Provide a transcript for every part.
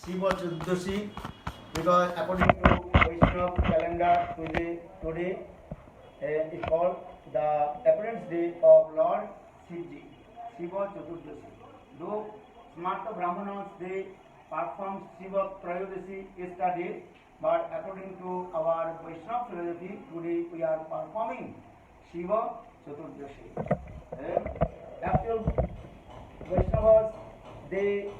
Shiva Chaturdashi, because according to Vaishnava calendar today is called the appearance day of Lord Shivji, Shiva Chaturdashi. Though Smarta Brahmanas they perform Shiva Trayodasi yesterday, but according to our Vaishnava philosophy, today we are performing Shiva Chaturdashi. Actual Vaishnavas they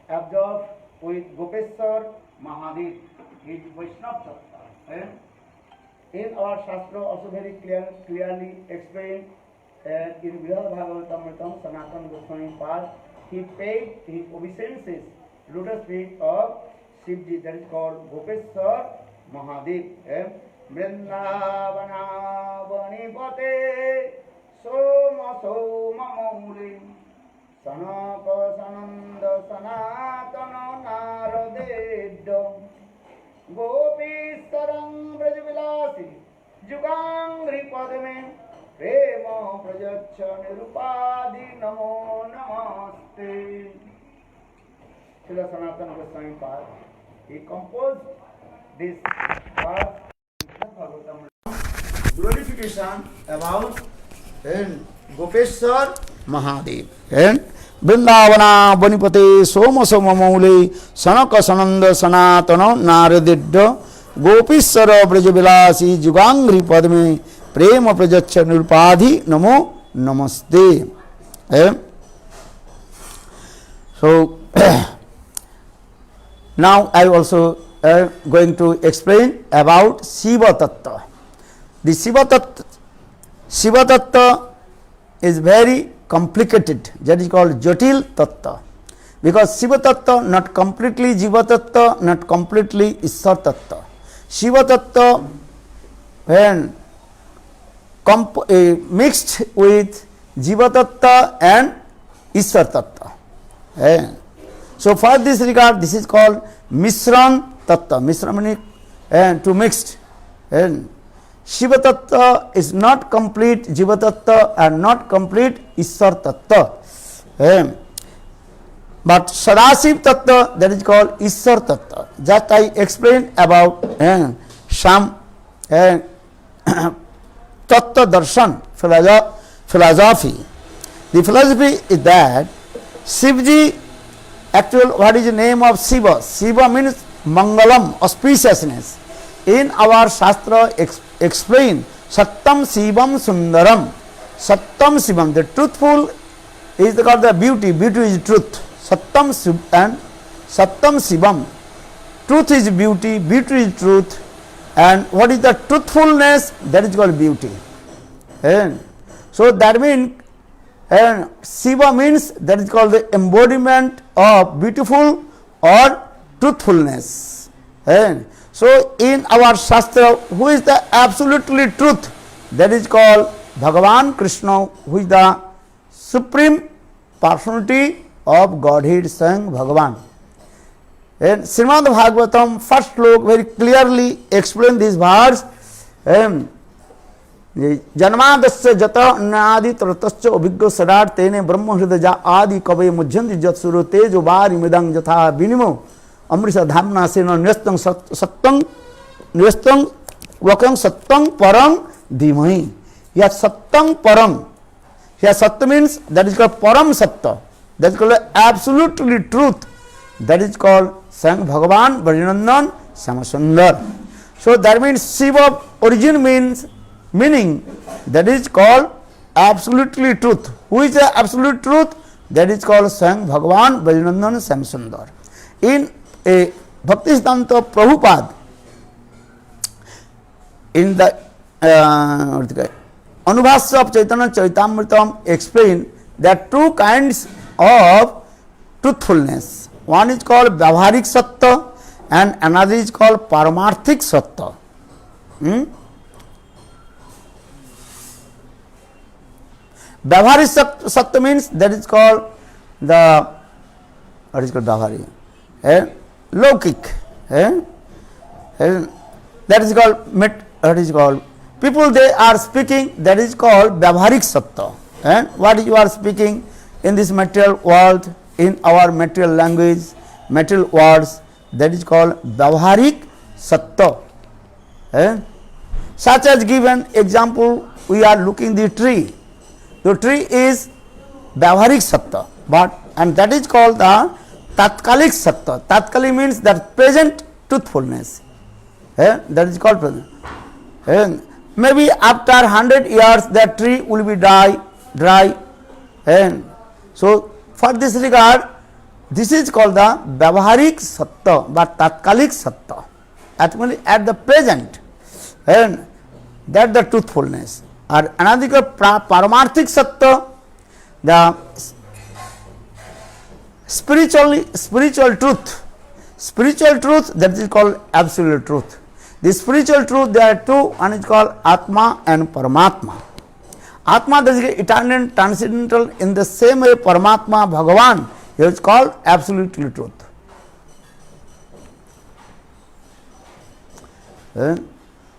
observe with Gopeshwar Mahadev, his Vaishnava Tattva. In our Shastra also very clearly explained in Brihad Bhagavatamritam, Sanatana Goswami Pad, he paid his obeisances lotus feet of Shivji, that is called Gopeshwar Mahadev. Vrindavana Vanipate Soma Soma Muli Sanaka Sananda Sanatana Naradedam Gopi Sarang Brajavilasi Jugangri Padme Prema Prajacha Nirupadi Namo Namaste. Srila Sanatana Goswami Pad, he composed this verse in Bhagavatam. Glorification about Gopeshwar Mahadev. Vrindavana Banipate Soma Soma Maule Sanaka Sananda Sanatana Naradidda Gopishwara Brajavilasi Jugangri Padme Prema Prajacha Nirupadi Namo Namaste. So now I also going to explain about Shiva Tattva. The Shiva Tattva is very complicated, that is called Jatil Tattva, because Shiva Tattva not completely Jiva Tattva, not completely Ishwar Tattva. Shiva Tattva when mixed with Jiva Tattva and Ishwar Tattva. So for this regard, this is called Mishran Tattva. Mishran meaning to mixed. Shiva Tattva is not complete Jiva Tattva and not complete Ishwar Tattva. But Sadashiv Tattva, that is called Ishwar Tattva. That I explained about some Tattva Darshan philosophy. The philosophy is that Shivji, actual what is the name of Shiva? Shiva means Mangalam, auspiciousness. In our Shastra explain Sattam Shivam Sundaram. Sattam Shivam, the truthful is called the beauty. Beauty is truth. Sattam Shivam. Truth is beauty, beauty is truth. And what is the truthfulness? That is called beauty. So that means Shiva means that is called the embodiment of beautiful or truthfulness. So in our Shastra, who is the absolutely truth? That is called Bhagavan Krishna, who is the supreme personality of Godhead, Sang Bhagavan. And Srimad Bhagavatam, first slok, very clearly explain this verse. Janmadasya jata nadi tratasya abhigya sadar tene brahma hridaja adi kave mujjanti jat suru tejo bari midang jatha binimo amrisa dhamna sena niyastang vakang sattang parang dhimai. Here sattang param. Here satta means that is called param satta. That is called absolutely truth. That is called Sang Bhagavan Brajanandan Samasundar. So that means Shiva origin meaning that is called absolutely truth. Who is the absolute truth? That is called Sang Bhagavan Brajanandan Samasundar. In a Bhaktisiddhanta Prabhupada, in the Anubhasya of Chaitanya Charitamritam explain that two kinds of truthfulness. One is called Vyavaharik Satta and another is called Paramarthik Satta. Vyavaharik Satta means that is called the what is called Vyavaharik? Lokik. That is called people they are speaking, that is called Vyavaharik Satta. And what you are speaking in this material world, in our material language, material words, that is called Vyavaharik Sattva. Such as given example, we are looking the tree. The tree is Vyavaharik Sattva, but and that is called the Tatkalik Sattva. Tatkali means that present truthfulness. That is called present. Maybe after 100 years that tree will be dry. So for this regard, this is called the Vyavaharik Sattva, but Tatkalik Sattva. Actually at the present, and that the truthfulness. Or another Paramarthik Sattva, the spiritual truth. Spiritual truth, that is called absolute truth. The spiritual truth, there are two, one is called Atma and Paramatma. Atma, that is eternal, transcendental, in the same way Paramatma, Bhagavan, he is called absolute truth.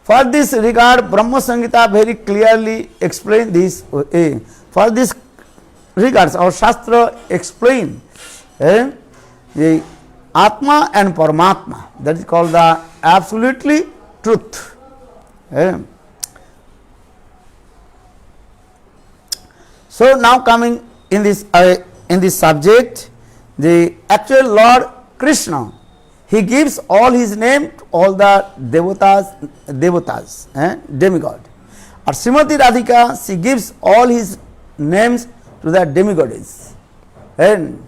For this regard, Brahma Samhita very clearly explain this. For this regards, our Shastra explain the Atma and Paramatma, that is called the absolutely truth. So now coming in this subject, the actual Lord Krishna, he gives all his name to all the devatas, demigod. Or Srimati Radhika, she gives all his names to the demigoddess. And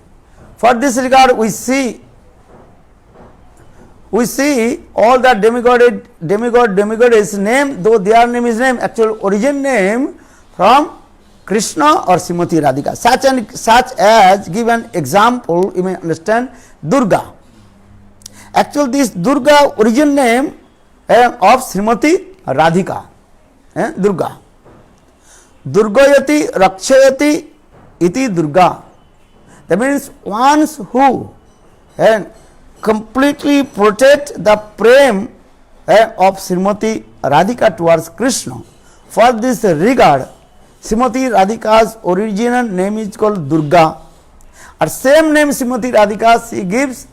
for this regard, we see all the demigoddess name, though their name is name, actual origin name from Krishna or Srimati Radhika. Such as given example, you may understand Durga. Actually, this Durga origin name of Srimati Radhika. Durga. Durgayati Rakshayati iti Durga. That means ones who completely protect the prem of Srimati Radhika towards Krishna. For this regard, Srimati Radhika's original name is called Durga. Or same name Srimati Radhika, she gives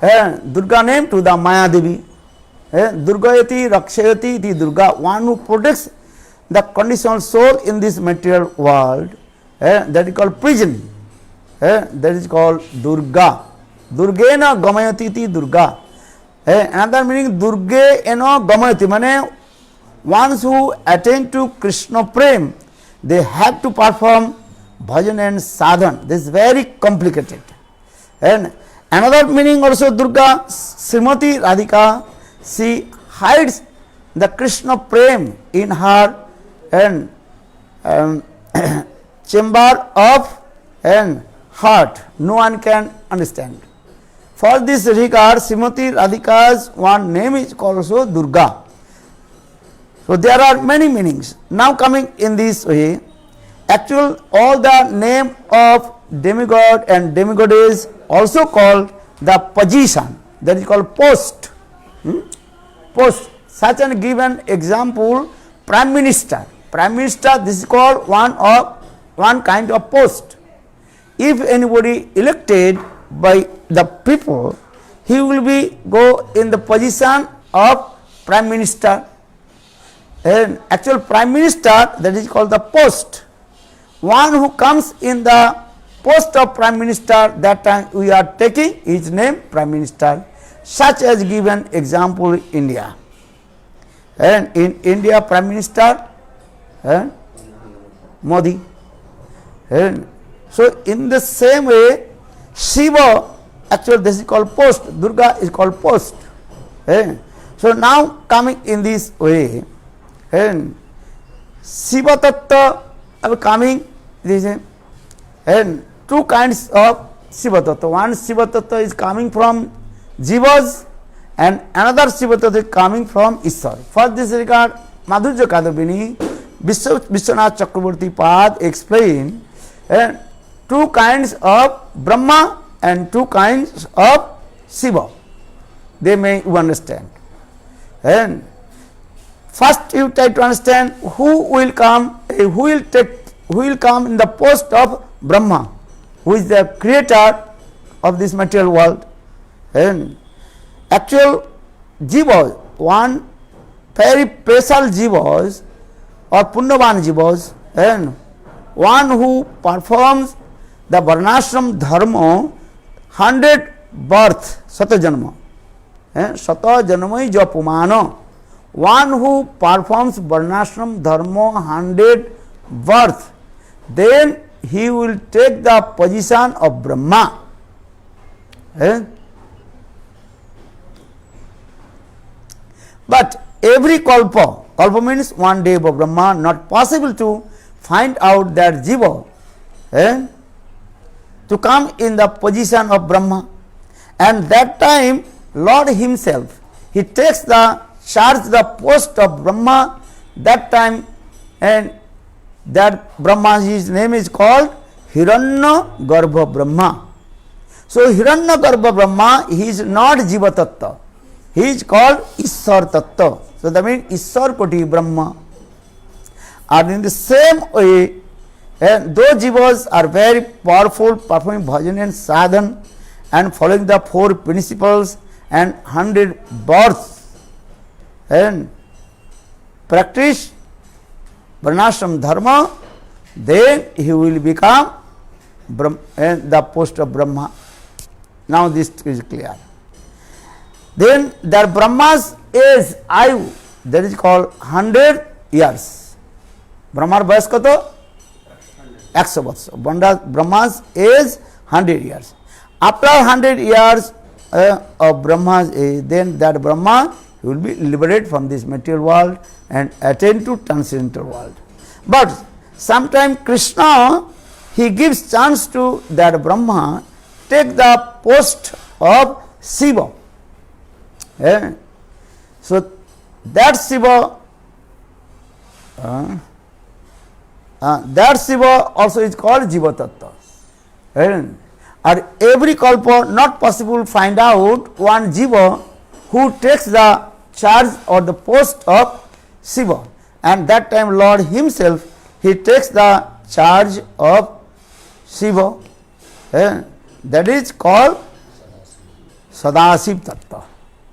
Durga name to the Maya Devi. Durgayati Rakshayati iti Durga, one who protects the conditional soul in this material world, that is called prison. That is called Durga. Durgena Gamayati iti Durga. Another meaning Durgena Gamayati, means ones who attain to Krishna Prem, they have to perform bhajan and sadhan. This is very complicated. And another meaning also Durga, Srimati Radhika, she hides the Krishna Prem in her chamber of heart. No one can understand. For this regard, Srimati Radhika's one name is called also Durga. So there are many meanings. Now coming in this way, actual all the name of demigod and demigoddess also called the position, that is called post. Post. Such an given example, Prime Minister. Prime Minister, this is called one kind of post. If anybody elected by the people, he will be go in the position of Prime Minister. And actual Prime Minister, that is called the post. One who comes in the post of Prime Minister, that time we are taking his name Prime Minister. Such as given example India. And in India, Prime Minister Modi. And so in the same way, Shiva, actually this is called post, Durga is called post. So now coming in this way, and Shiva Tattva are coming, and two kinds of Shiva Tattva. One Shiva Tattva is coming from Jivas and another Shiva Tattva is coming from Ishwar. For this regard, Madhurya Kadambini, Vishwanath Chakravarti Pad explain two kinds of Brahma and two kinds of Shiva. They may you understand. And first you try to understand who will come in the post of Brahma, who is the creator of this material world. And actual jivas, one very special jivas or punyavan jivas, and one who performs the varnashram dharma 100 birth satajanma, satajanmai japumano, one who performs varnashram dharma 100 birth, then he will take the position of Brahma. But every kalpa, kalpa means one day of Brahma, not possible to find out that jiva to come in the position of Brahma. And that time Lord himself, he takes the charge, the post of Brahma, that time, and that Brahma, his name is called Hiranya Garbha Brahma. So Hiranya Garbha Brahma, he is not Jiva Tattva, he is called Ishwar Tattva. So that means Ishwar Koti Brahma. And in the same way, those jivas are very powerful, performing bhajan and sadhan and following the 4 principles and 100 births and practice varnashram dharma, then he will become the post of Brahma. Now this is clear. Then their Brahma's age, ayu, that is called 100 years. Brahma's bayas kato? 100 vatsa. Brahma's age 100 years. After 100 years of Brahma's age, then that Brahma will be liberated from this material world and attain to transcendental world. But sometime Krishna, he gives chance to that Brahma take the post of Shiva. So that Shiva, also is called Jiva Tattva. And every kalpa not possible find out one Jiva who takes the charge or the post of Shiva. And that time Lord himself, he takes the charge of Shiva. That is called Sadashiv Tattva.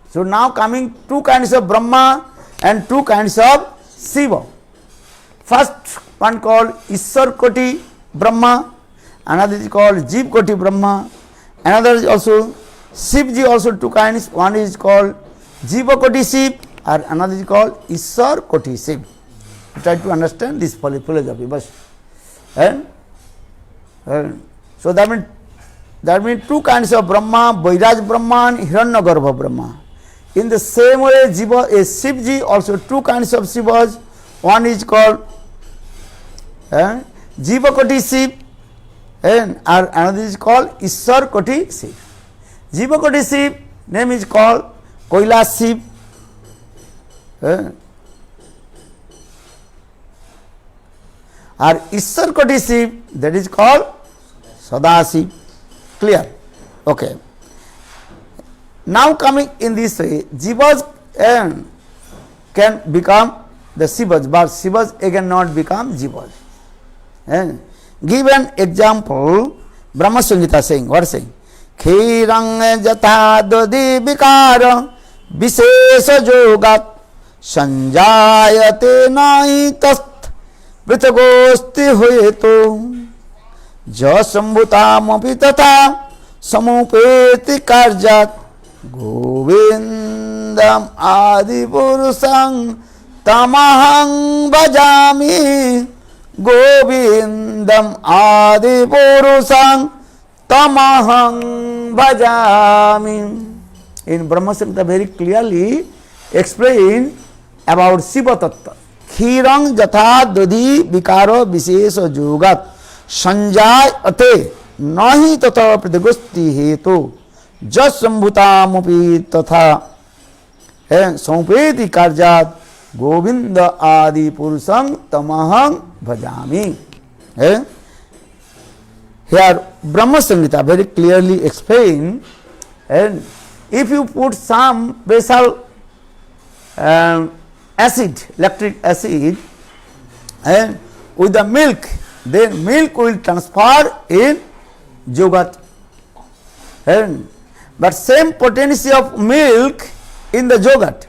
So now coming 2 kinds of Brahma and 2 kinds of Shiva. First one called Ishwar Koti Brahma, another is called Jiv Koti Brahma, another is also Shivji, also 2 kinds, one is called Jiva Koti Shiv and another is called Ishwar Koti Shiv. Try to understand this philosophy. So that means 2 kinds of Brahma, Vairaj Brahma and Hiranyagarbha Brahma. In the same way, Jiva is Shivji, also 2 kinds of Shivas. One is called Jiva Koti Shiv and another is called Ishwar Koti Shiv. Jiva Koti Shiv name is called Kailash Shiv. And Ishwar Koti Shiv, that is called Sadashiv. Clear? Okay. Now coming in this way, Jivas can become the Shivas, but Shivas again not become Jivas. Give an example, Brahma Samhita saying, what is saying? Khirang jatha dodi vikara vishesha yogat sanjayate nahi tast pritagosti huyeto jasambhutamapi tatha samupeti karjat Govindam adi purusang tamahang bhajami. Govindam adi purusang tamahang bhajami. In Brahma Samhita very clearly explain about Shiva Tattva. Khirang jatha dodi vikaro vishesha yogat sanjayate nahi tatha pratigosti hetu jasambhutamupi tatha sampeti karjat Govinda adi purusam tamahang bhajami. Here Brahma Samhita very clearly explain, and if you put some special acid, lactic acid, and with the milk, then milk will transfer in yogat. but same potency of milk in the yogurt,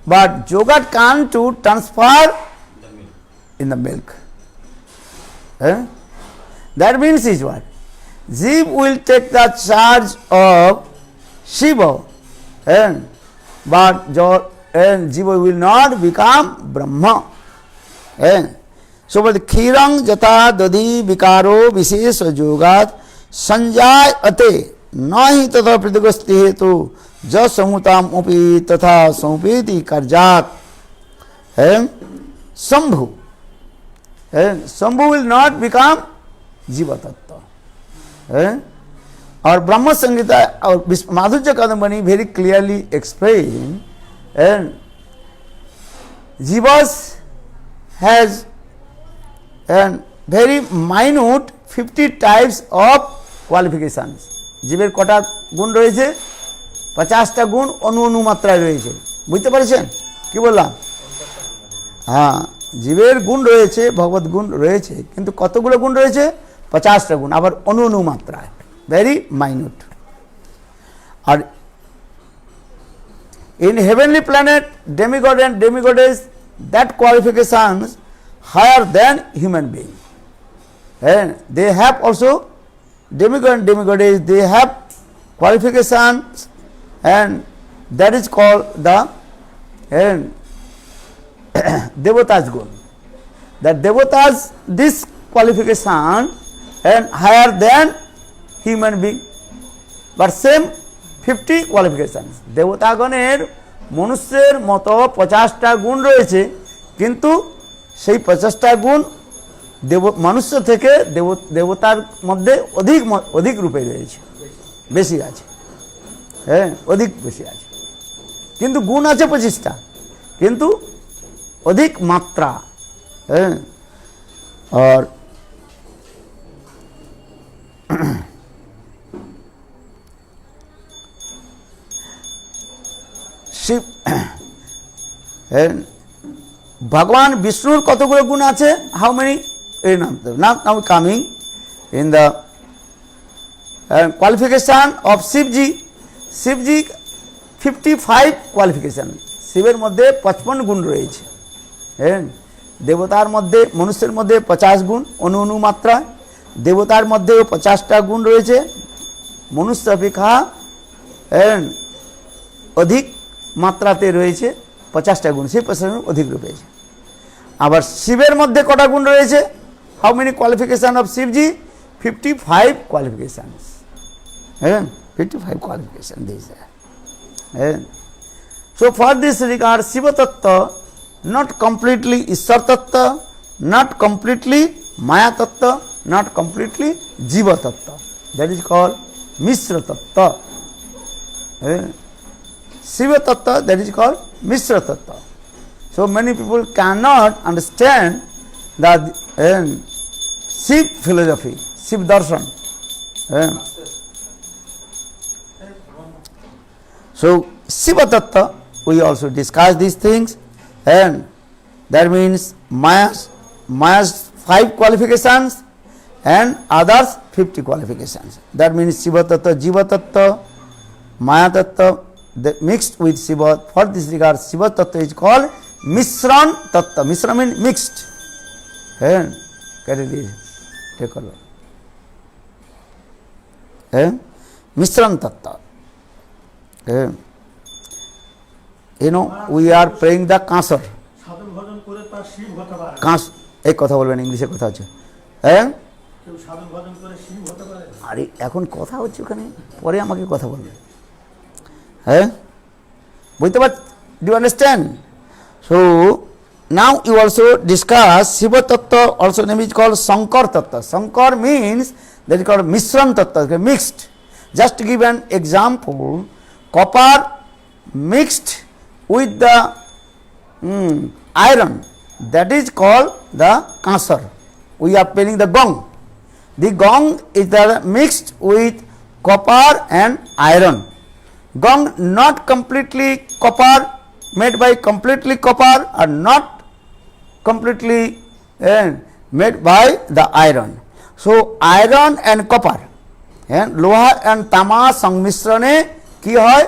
but yogurt can't to transfer in the milk. That means is what? Jeev will take the charge of Shiva, but Jiva will not become Brahma. So, but Khirang Jata Dadi Vikaro Vishesha Yogat Sanjay Ate Nahi Tata Pratigasti Hetu Jasamutam Upi Tata Sampiti Karjat. Sambhu. Sambhu will not become Jiva Tattva. Our Brahma Sangita, our Madhurya Kadambani very clearly explain, and Jivas has and very minute 50 types of qualifications. জীবের কটা গুণ রয়েছে? 50টা গুণ অণু অণু মাত্রায় রয়েছে। বুঝতে পারছেন কি বললাম? হ্যাঁ, জীবের গুণ রয়েছে, ভগবত গুণ রয়েছে, কিন্তু কতগুলো গুণ রয়েছে? 50টা গুণ, আবার অণু অণু মাত্রায়, ভেরি মাইনিউট। আর in heavenly planet, demigod and demigoddess, that qualifications higher than human being, and they have also demigod and demigoddess, they have qualifications, and that is called the devatas gun. That devatas, this qualification and higher than human being, but same 50 qualifications. দেবতাগণের মনুষ্যের মতো 50টা গুণ রয়েছে, কিন্তু সেই 50টা গুণ মনুষ্য থেকে দেবতার মধ্যে অধিক রূপে রয়েছে, বেশি আছে, অধিক বেশি আছে, কিন্তু গুণ আছে 25টা, কিন্তু অধিক মাত্রা। আর শিব ভগবান বিষ্ণুর কতগুলো গুণ আছে? How many? Now coming in the qualification of শিবজি। শিবজি 55 qualification, শিবের মধ্যে 55 গুণ রয়েছে। দেবতার মধ্যে, মনুষ্যের মধ্যে 50 গুণ অণু অণু মাত্রা, দেবতার মধ্যেও 50টা গুণ রয়েছে, মনুষ্য অপেক্ষা অধিক মাত্রাতে রয়েছে 50টা গুণ, সেই 50 গুণ অধিক রয়েছে। আবার শিবের মধ্যে কটা গুণ রয়েছে? হাউ মেনি কোয়ালিফিকেশন অফ শিবজি? 55 qualifications, 55 qualification this. So for this regard, Shiva Tattva not completely Ishwar Tattva, not completely Maya Tattva, not completely Jiva Tattva. That is called Mishra Tattva. Shiva Tattva, that is called Mishra Tattva. So many people cannot understand the Shiv philosophy, Shiv darshan. So Shiva Tattva, we also discuss these things, and that means Maya's 5 qualifications and others 50 qualifications. That means Shiva Tattva, Jiva Tattva, Maya Tattva, mixed with Shiva. For this regard, Shiva Tattva is called Mishran Tattva. Mishra means mixed. Take a look. Mishran Tattva. You know, we are praying the Kansar. এক কথা বলবেন, ইংলিশে কথা হচ্ছে। আরে এখন কথা হচ্ছে ওখানে, পরে আমাকে কথা বলবেন। বুঝতে পার? Do you understand? So now you also discuss Shiva Tattva, also name is called Shankar Tattva. Shankar means that is called Mishran Tattva, mixed. Just to give an example, copper mixed with the iron, that is called the Kansar. We are playing the gong. The gong is the mixed with copper and iron. Gong not completely copper, made by completely copper, or not completely made by the iron. So iron and copper, লোহা and তামা সংমিশ্রণে কি হয়,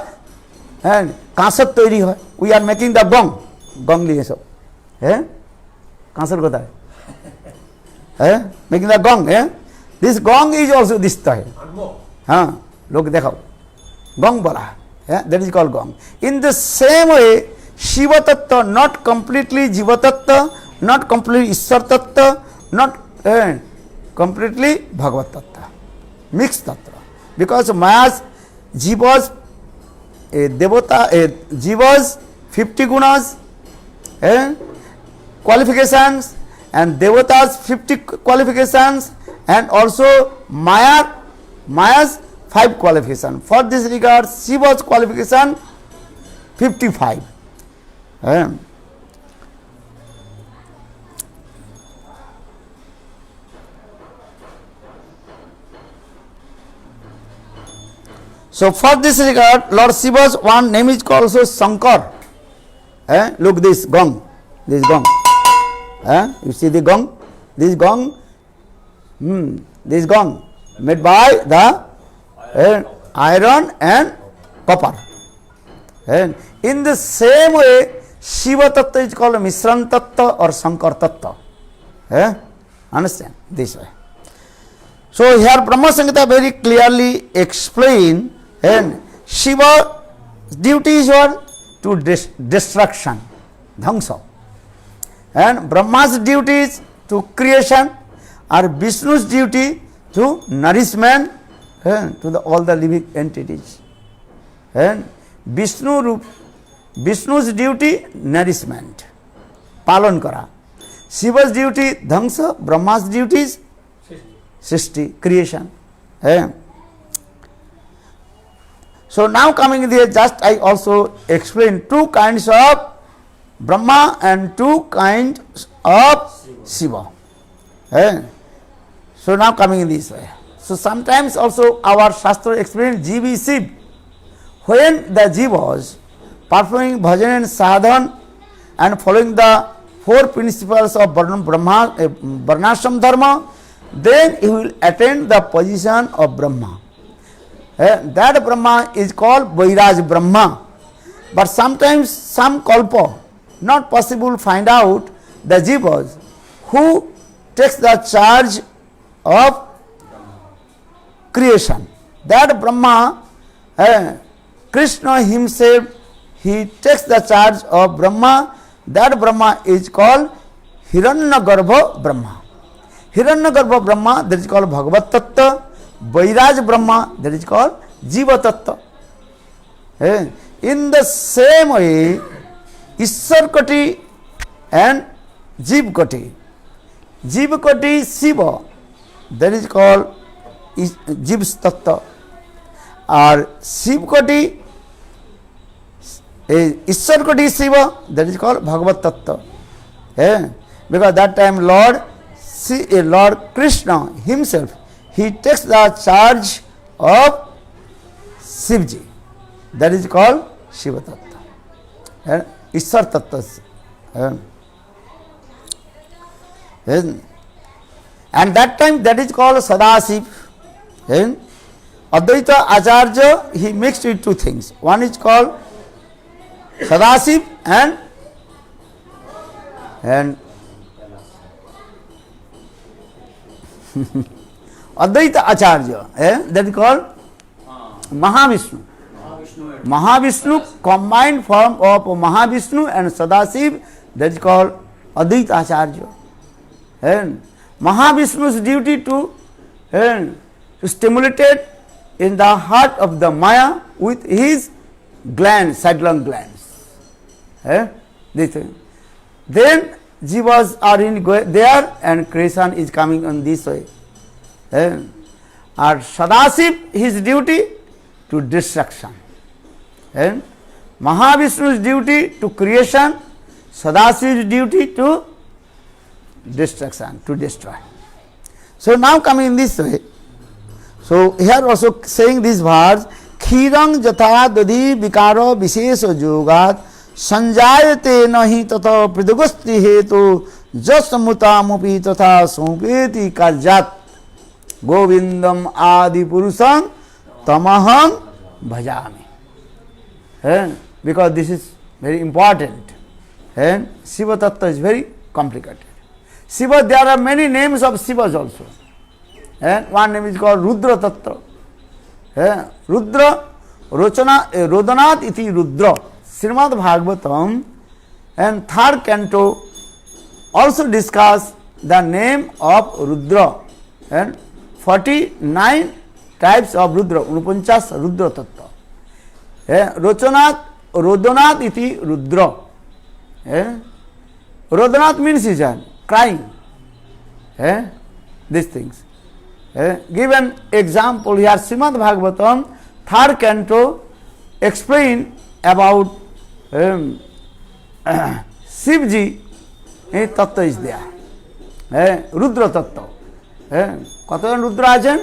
হ্যাঁ কাঁসর তৈরি হয়। We are making the গং, গং লিয়ে সব, হ্যাঁ কাঁসর কোথায়, হ্যাঁ মেকিং দ্য গং, হ্যাঁ দিস গং ইজ অলসো দিস হয়, হ্যাঁ লোক দেখাও গং বলা, হ্যাঁ that is call gong. In the same way Shiva tattva not completely jiva tattva, not completely Ishvara tattva, not completely Bhagavad Tattva, mixed Tattva, because Maya's Jiva's Devata, Jiva's 50 gunas, qualifications, and Devata's 50 qualifications, and also Maya's 5 qualifications. For this regard, Shiva's qualification 55. So for this regard, Lord Shiva's one name is called also Shankar. Look this gong, this gong. You see the gong, this gong, this gong made by the iron and copper. And in the same way, Shiva Tattva is called Mishran Tattva or Shankar Tattva. Understand this way. So here Brahma Samhita very clearly explain, and Shiva's duty is what? To destruction, dhangsa. And Brahma's duty is to creation, or Vishnu's duty to nourishment, to all the living entities. And Vishnu's duty nourishment, palan kara. Shiva's duty dhangsa, Brahma's duty is Srishti, creation. So now coming there, just I also explain two kinds of Brahma and two kinds of Shiva. So now coming in this way. So sometimes also our Shastra explain Jiva is Shiv. When the Jivas performing bhajan and sadhan and following the 4 principles of Varnashram dharma, then he will attain the position of Brahma. That Brahma is called Vairaj Brahma. But sometimes some kalpa not possible find out the jivas who takes the charge of creation. That Brahma, Krishna himself, he takes the charge of Brahma. That Brahma is called Hiranyagarbha Brahma. Hiranyagarbha Brahma, that is called Bhagavad Tattva. Vairaj Brahma, that is called Jiva Tattva. In the same way, Ishwar Koti and Jiv Koti. Jiv Koti Shiva, that is called Jiv's Tattva. Or Shiv Koti, Ishwar Koti Shiva, that is called Bhagavad Tattva. Because that time Lord Krishna himself, he takes the charge of Shivji. That is called Shiva Tattva. Ishwar Tattva. And that time that is called Sadashiv. Advaita Acharya, he mixed with two things. One is called Sadashiv and Advaita Acharya, that is called Mahavishnu. Mahavishnu, combined form of Mahavishnu and Sadashiv, that is called Advaita Acharya. Mahavishnu's duty to stimulate in the heart of the Maya with his glands, sidelong glands. Then jivas are in there and creation is coming on this way. Or Sadashiv, his duty to destruction. Mahavishnu's duty to creation, Sadashiv's duty to destruction, to destroy. So now coming in this way, so here also saying this verse, Khirang jatha dadi vikaro vishesha yogat sanjayate nahi tata pridugasti hetu jasamuta mupi tata sopeti karjat. Govindam Adi Purusam Tamaham Bhajami. Because this is very important. And Shiva Tattva is very complicated. Shiva, there are many names of Shivas also. And one name is called Rudra Tattva. Rudra, Rodanath iti Rudra. Srimad Bhagavatam and third canto also discuss the name of Rudra and 49 types of Rudra, Unupanchas Rudra Tattva. Rodanath iti Rudra. Rodanath means is crying. These things. Give an example here. Srimad Bhagavatam, third canto, explain about Shivji, Tattva is there. Rudra Tattva. কতজন রুদ্র আছেন?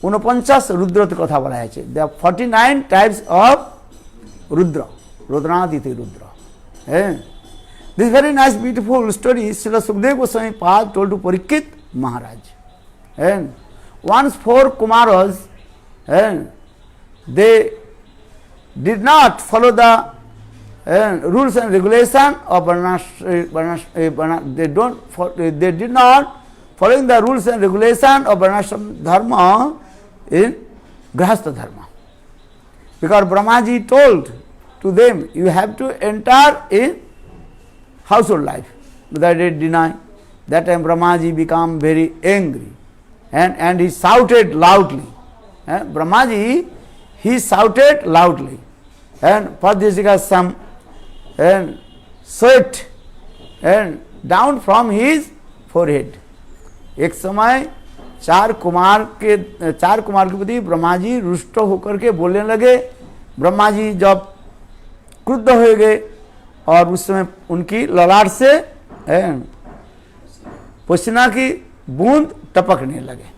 49 রুদ্রতে কথা বলা হয়েছে। There are 49 types of Rudra. Rodanath Rudra. This very nice beautiful story Srila Sukadeva Goswami Pad told to Parikshit Maharaj. Once 4 Kumaras, they did not follow the rules and regulation of they did not following the rules and regulation of Varnashram Dharma in Grihastha Dharma. Because Brahmaji told to them, you have to enter in household life. But they deny. That time Brahmaji became very angry and he shouted loudly. Brahmaji, he shouted loudly. And for this got some sweat and down from his forehead. एक समय 4 कुमार के प्रति ब्रह्मा जी रुष्ट होकर के बोलने लगे। ब्रह्मा जी जब क्रुद्ध हो गए और उस समय उनकी ललाट से पसीना की बूंद टपकने लगे।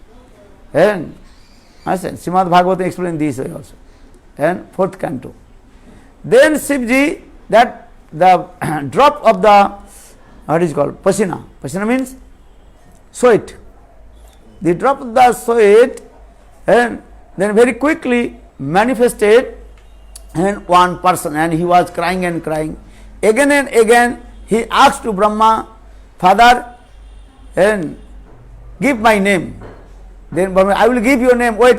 Shrimad Bhagavat explain this way also and 4th canto. Then Shivji, that the drop of the what is called pasina means sweat. The drop of the sweat and then very quickly manifested in one person, and he was crying and crying. Again and again he asked to Brahma, Father, and give my name. Then Brahma, I will give your name, wait.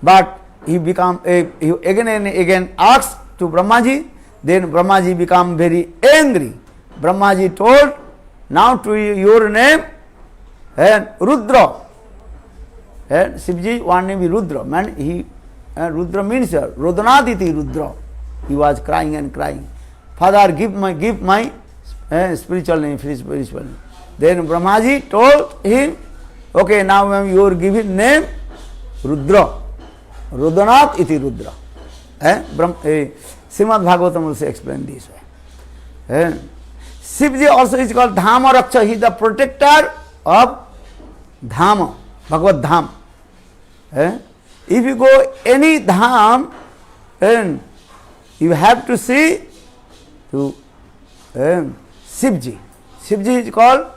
But he again and again asked to Brahmaji. Then Brahmaji became very angry. Brahmaji told, now to your name and Rudra. And Shivji, one name is Rudra. Man, Rudra means Rodanath iti Rudra. He was crying and crying. Father, give my spiritual name, spiritual name. Then Brahmaji told him, okay, now you are giving name Rudra. Rodanath iti Rudra. Srimad Bhagavatam also explained this way. Shivji also is called Dhama Raksha. He is the protector of Dhama, Bhagavad Dham. If you go any Dham, then you have to see to Shivji. Shivji is called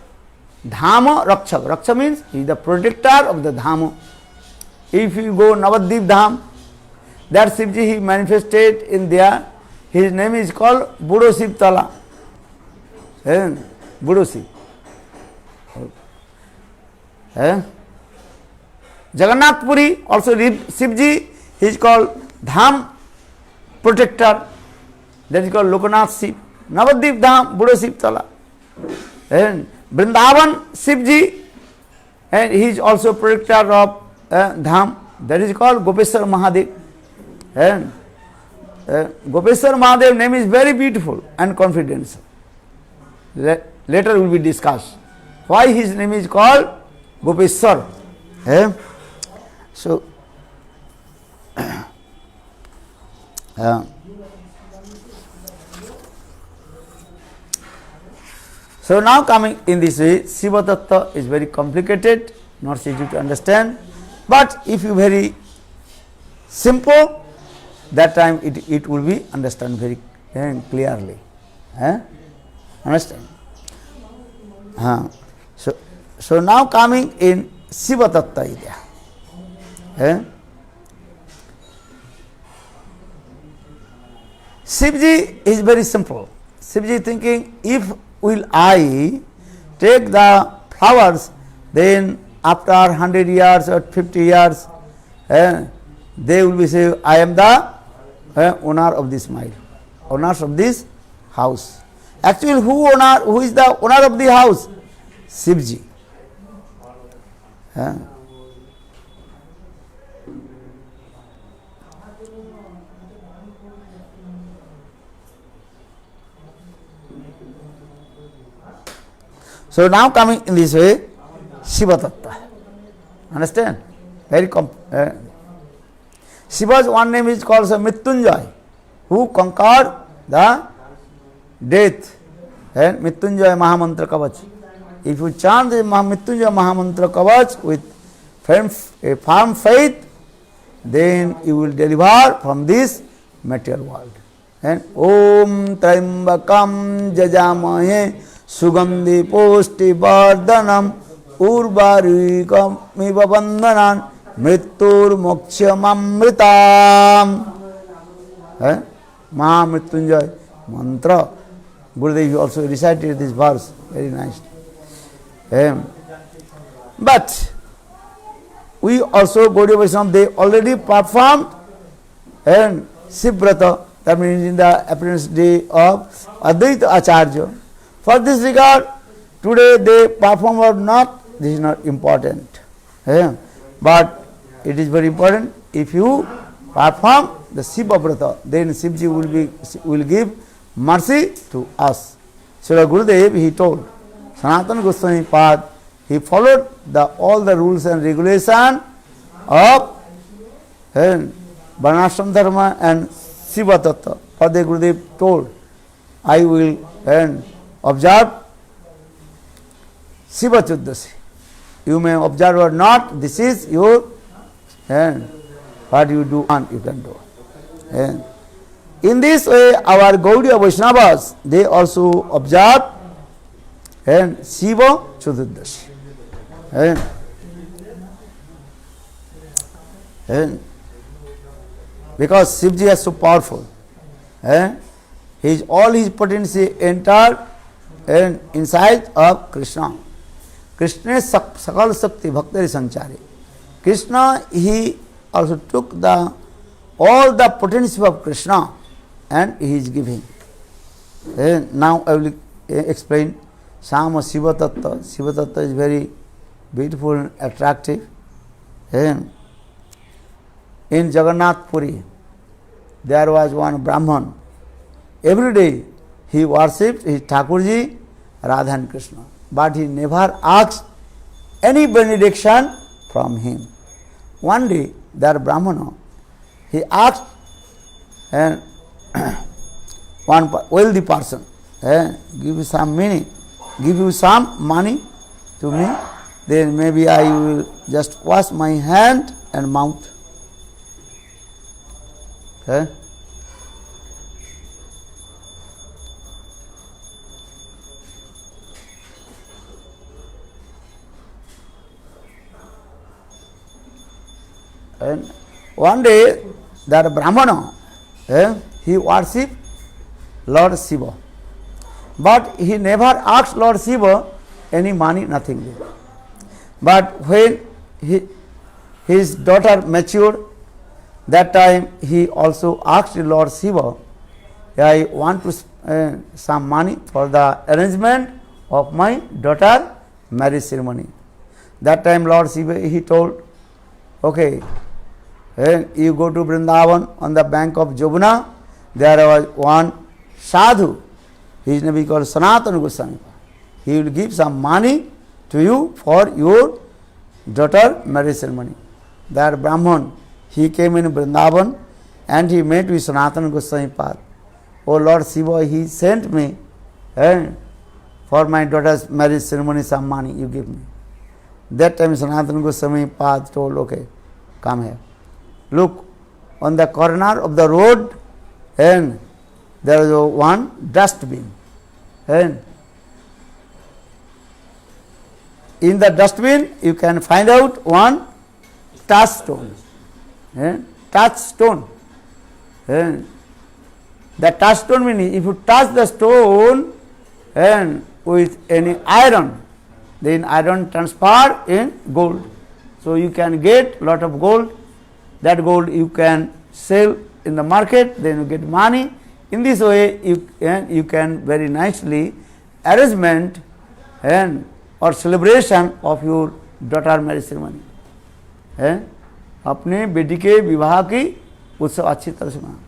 Dhama Raksha. Raksha means he is the protector of the Dhama. If you go Navadvip Dham, that Shivji he manifested in there. His name is called Budo Shiv Tala. Budo Shiv. Jagannath Puri also Shivji, he is called Dham protector. That is called Lokanath Shiv. Navadvip Dham, Budo Shiv Tala. And Vrindavan Shivji, and he is also protector of Dham. That is called Gopeshwar Mahadev. And Gopeshwar Mahadev name is very beautiful and confidential. Later will be discussed why his name is called Gopeshwar. So now coming in this way, Shiva Tattva is very complicated, not easy to understand. But if you very simple, that time it will be understand very clearly. Understand? So now coming in Shiva Tattva is there. Eh? Shivji is very simple. Shivji thinking, if will I take the flowers, then after 100 years or 50 years, they will be say, I am the owner of this mile, owners of this house. Actually, who is the owner of the house? Shivji. So now coming in this way, Shiva Tattva. Understand? Very Shiva's one name is called Mrityunjay, who conquered the death. And Mrityunjay Mahamantra Kavach. If you chant the Mrityunjay Mahamantra Kavach with a firm faith, then you will deliver from this material world. And Om Traimbakam Jajamahe Sugandhi Posti Vardhanam Urvarikam Miva Bandhanan Mrittur Moksham Amritam. Mahamrityunjay mantra. Gurudev also recited this verse very nicely. But we also, Gaudiya Vaishnava, they already performed and Shivrata, that means in the appearance day of Advaita Acharya. For this regard, today they perform or not, this is not important. But it is very important. If you perform the Shiva Vrata, then Shivji will give mercy to us. Srila Gurudev, he told, Sanatana Goswami Pad, he followed all the rules and regulation of Varnashram Dharma and Shiva Tattva. Father Gurudev told, I will observe Shiva Chuddasi. You may observe or not, this is your what you do and you can do. In this way, our Gaudiya Vaishnavas, they also observe Shiva Chuddasi. Because Shivji is so powerful. All his potency entered inside of Krishna. Krishna is Sakal Sakti Bhaktari Sanchari. Krishna, he also took all the potency of Krishna and he is giving. Now I will explain Sama Shiva Tattva. Shiva Tattva is very beautiful and attractive. In Jagannath Puri, there was one Brahman. Every day he worshipped his Thakurji, Radha and Krishna. But he never asked any benediction from him. One day, that Brahmana, he asked one wealthy person, give you some money, give you some money to me, then maybe I will just wash my hand and mouth. And one day, that Brahmana, he worshipped Lord Shiva. But he never asked Lord Shiva any money, nothing. But when his daughter matured, that time he also asked Lord Shiva, I want to some money for the arrangement of my daughter marriage ceremony. That time Lord Shiva, he told, okay, you go to Vrindavan on the bank of Jomuna, there was one sadhu, his name is called Sanatana Goswami. He will give some money to you for your daughter marriage ceremony. That Brahman, he came in Vrindavan and he met with Sanatana Goswami Pad. Oh Lord Shiva, he sent me for my daughter's marriage ceremony some money, you give me. That time Sanatana Goswami Pad told, okay, come here. Look, on the corner of the road, and there is one dustbin. And in the dustbin you can find out one touchstone. Touchstone. The touchstone means if you touch the stone and with any iron, then iron transfer in gold. So you can get lot of gold. That gold you can sell in the market, then you get money. In this way you can very nicely arrangement and or celebration of your daughter marriage ceremony. अपने बेटी के विवाह की उत्सव अच्छी तरह से मना.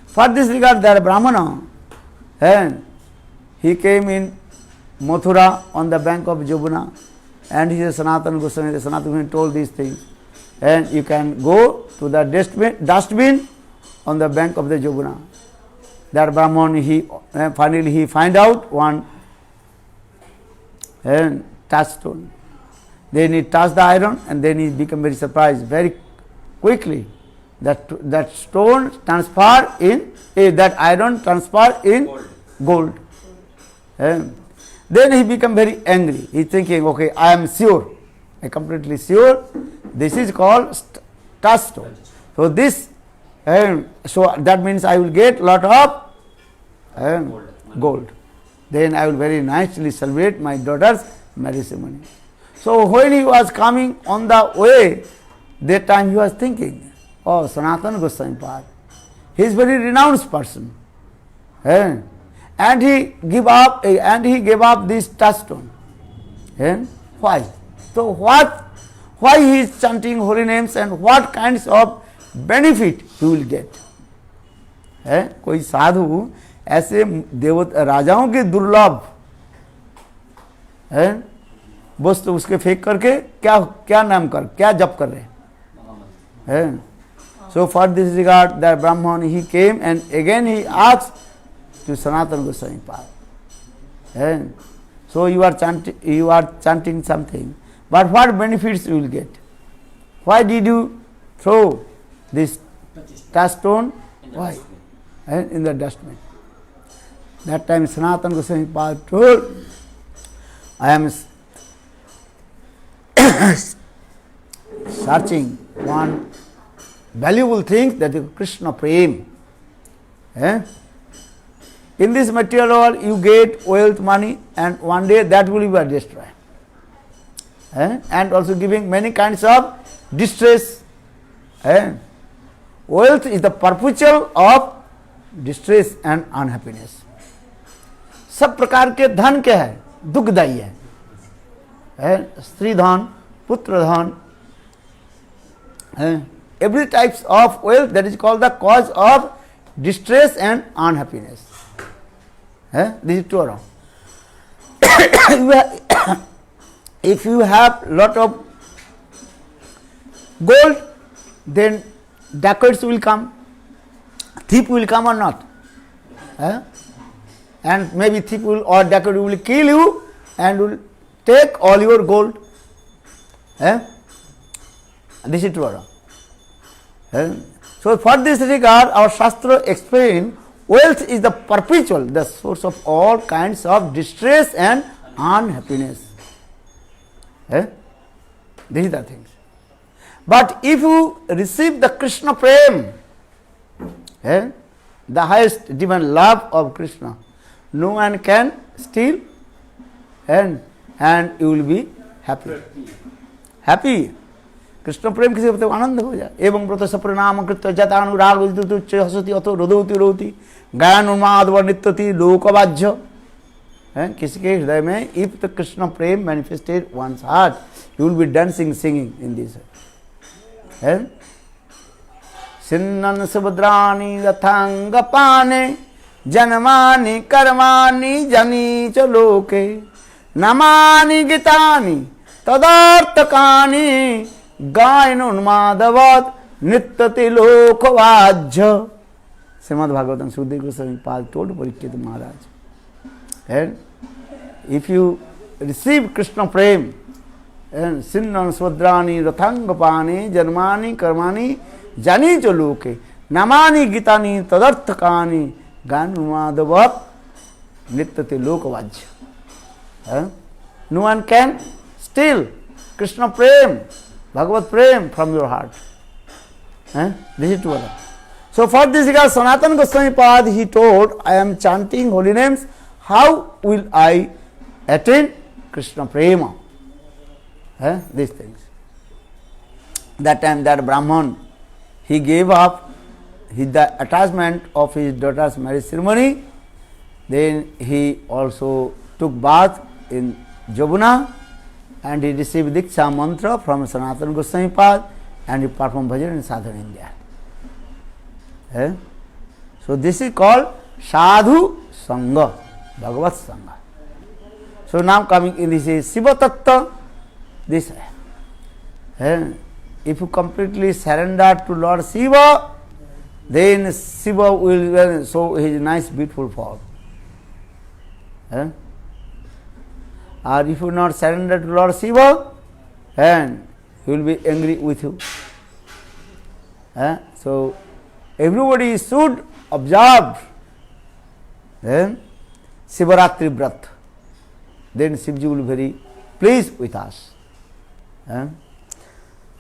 For this regard, there Brahmana, and he came in Mathura on the bank of Jabuna, and he is Sanatana Goswami. The Sanatana Goswami told these things, and you can go to the dustbin on the bank of the Jabuna. That Brahman, finally he find out one touchstone. Then he touched the iron, and then he became very surprised very quickly. That stone transfer in that iron transfer in gold. Then he become very angry. He thinking, okay, I am sure, I completely sure. This is called touchstone. So this, so that means I will get lot of gold. Then I will very nicely celebrate my daughter's marriage ceremony. So when he was coming on the way, that time he was thinking, oh, Sanatana Goswami Pad, he is very renounced person, and he gave up this touchstone. Why? So why he is chanting holy names and what kinds of benefit he will get? कोई साधु ऐसे देवता राजाओं के दुर्लभ वस्तु उसके फेंक करके क्या नाम कर क्या जप कर रहे हैं. So for this regard, that Brahman, he came and again he asked to Sanatana Goswami Pad. So you are chanting something, but what benefits you will get? Why did you throw this touchstone? Why? In the dustbin. That time Sanatana Goswami Pad told, I am searching one valuable thing, that is Krishna Prem. In this material world you get wealth, money, and one day that will be destroyed. And also giving many kinds of distress. Wealth is the perpetual of distress and unhappiness. सब प्रकार के धन क्या है? दुखदायी है. स्त्री धन, पुत्र धन, every types of wealth, that is called the cause of distress and unhappiness. This is true or wrong? If you have lot of gold, then dacoits will come, thief will come or not, and maybe thief will or dacoit will kill you and will take all your gold. This is true or wrong? So for this regard, our Shastra explain wealth is the perpetual, the source of all kinds of distress and unhappiness. These are the things. But if you receive the Krishna Prem, the highest divine love of Krishna, no one can steal, and you will be happy. Happy. Krishna प्रेम किसी होते आनंद हो जाए. एवं व्रत सप्रनाम कृत्य जतानुराग उदित हसति अथो रोदौति रोति गायन उन्माद वर्णितति लोकवाज्य. किसी के हृदय में if the Krishna Prem manifested one's heart, you will be dancing, singing in this. सिन्नन सुभद्राणि रथांगपाने जनमानि कर्माणि जनी च लोके नमानि गीतानि तदर्थकानि गायन उन्मादवत् नित्यति लोकवाज्य. श्रीमद् भागवतम सुखदेव गोस्वामी पाद told Parikshit Maharaj. And if you receive Krishna Prem, and Sinnan Swadrani Rathangapani Janmani Karmani Jani Chaloke Namani Gitani Tadarthakani Ganumadavath Nityate Lokavajya. No one can still Krishna Prem, Bhagavad Prem from your heart. This is true. So for this regard, Sanatana Goswami Pad, he told, I am chanting holy names, how will I attain Krishna Prema? These things. That time that Brahman, he gave up the attachment of his daughter's marriage ceremony. Then he also took bath in Jabuna and he received Diksha mantra from Sanatana Goswami Pad and he performed bhajan in Southern India. So this is called Sadhu Sangha, Bhagavad Sangha. So now coming in this is Shiva Tattva. This if you completely surrender to Lord Shiva, then Shiva will show his nice beautiful form. Or if you not surrender to Lord Shiva, and he will be angry with you. So everybody should observe Shivaratri Vrat. Then Shivji will be very pleased with us.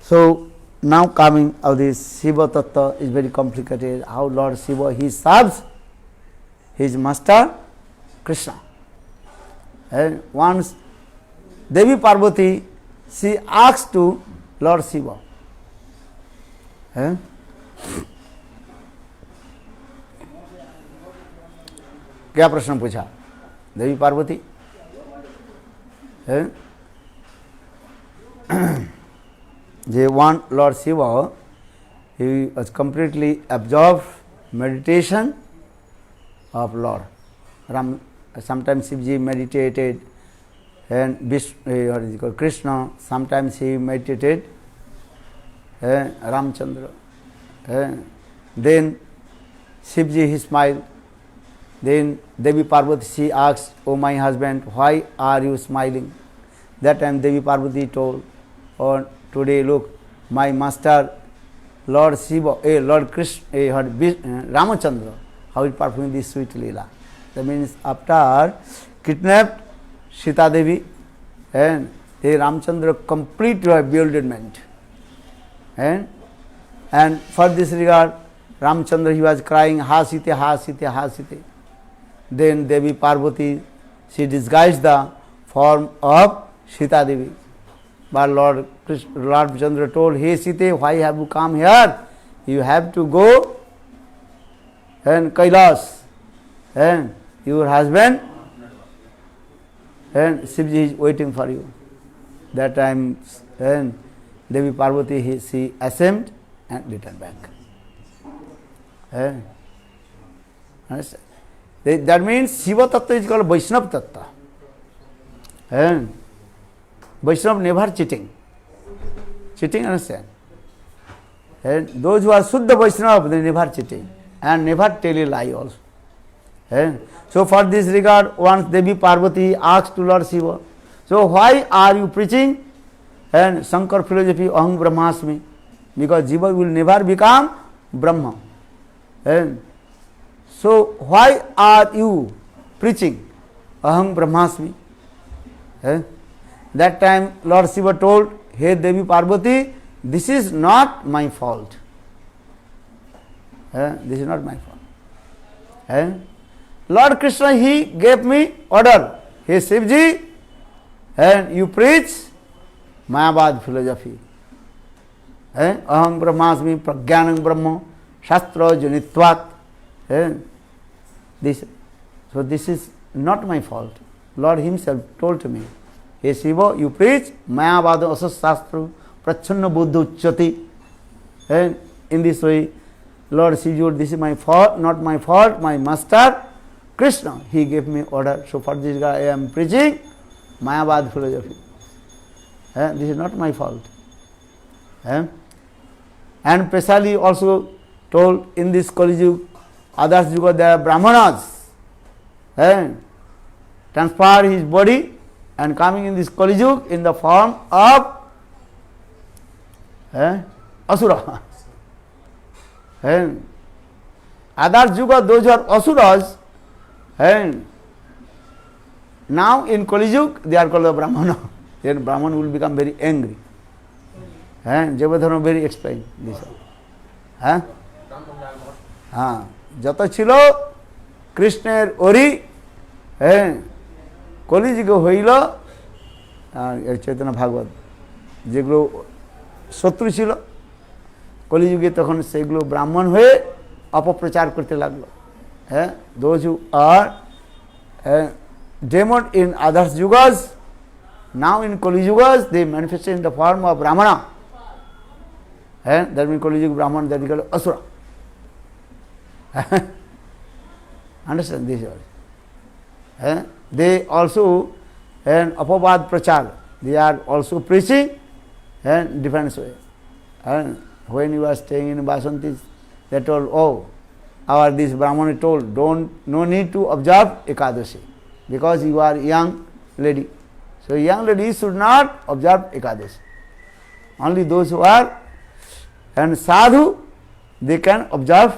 So now coming of this Shiva Tattva is very complicated. How Lord Shiva, he serves his master Krishna. And once Devi Parvati, she asked to Lord Shiva, क्या प्रश्न पूछा देवी Parvati? They want Lord Shiva, he was completely absorbed meditation of Lord Ram. Sometimes Shivji meditated and Krishna, sometimes he meditated Ramchandra. Then Shivji, he smiled. Then Devi Parvati, she asked, oh my husband, why are you smiling? That time Devi Parvati told, oh today look, my master Lord Shiva, Lord Krishna, Ramachandra, how he performed this sweet Leela. That means after kidnapped Sita Devi, and Ramchandra complete bewilderment. And for this regard, Ramchandra, he was crying, Ha Sita, Ha Sita, Ha Sita. Then Devi Parvati, she disguised the form of Sita Devi. But Lord Chandra told, hey Sita, why have you come here? You have to go and Kailas. And your husband and Shivji is waiting for you. That time and Devi Parvati, she ascended and returned back. Understand? That means Shiva Tattva is called Vaishnava Tattva. And Vaishnava never cheating. Cheating, understand? And those who are Suddha Vaishnava, they never cheating and never tell a lie also. So for this regard, once Devi Parvati asked to Lord Shiva, so why are you preaching and Shankar philosophy Aham Brahmasmi? Because Jiva will never become Brahma. And so why are you preaching Aham Brahmasmi? That time Lord Shiva told, hey Devi Parvati, this is not my fault. This is not my fault. Lord Krishna, he gave me order, hey Shivji, and you preach Mayavad philosophy. Aham Brahmasmi Pragyanam Brahma Shastra Janitvat. So this is not my fault. Lord himself told to me, hey Shiva, you preach Mayavad Asas Shastra Prachanna Buddha Uchati. And in this way, Lord Shiva, this is my fault, not my fault, my master Krishna, he gave me order. So for this guy I am preaching Mayavad philosophy. This is not my fault. And Pesali also told, in this Kali Yuga, Adas Yuga, there are Brahmanas. Transfer his body and coming in this Kali Yuga in the form of Asura. Adas Yuga, those who are Asuras, and now in Kali Yuga, they are called the Brahmana. then Brahman will become very angry. Jayabadharma very explained this. যত ছিল কৃষ্ণের ওরি কলিযুগে হইল চৈতন্য ভাগবত যেগুলো শত্রু ছিল কলিযুগে তখন সেগুলো ব্রাহ্মণ হয়ে অপপ্রচার করতে লাগলো those who are demon in other yugas, now in Kali yugas they manifest in the form of Brahmana. That means Kali Yuga Brahman, that is called Asura. Understand this? They also apabad prachar, they are also preaching different way. When you are staying in Basanti, they told, our this Brahmana told, no need to observe Ekadashi because you are young lady. So young ladies should not observe Ekadashi. Only those who are sadhu, they can observe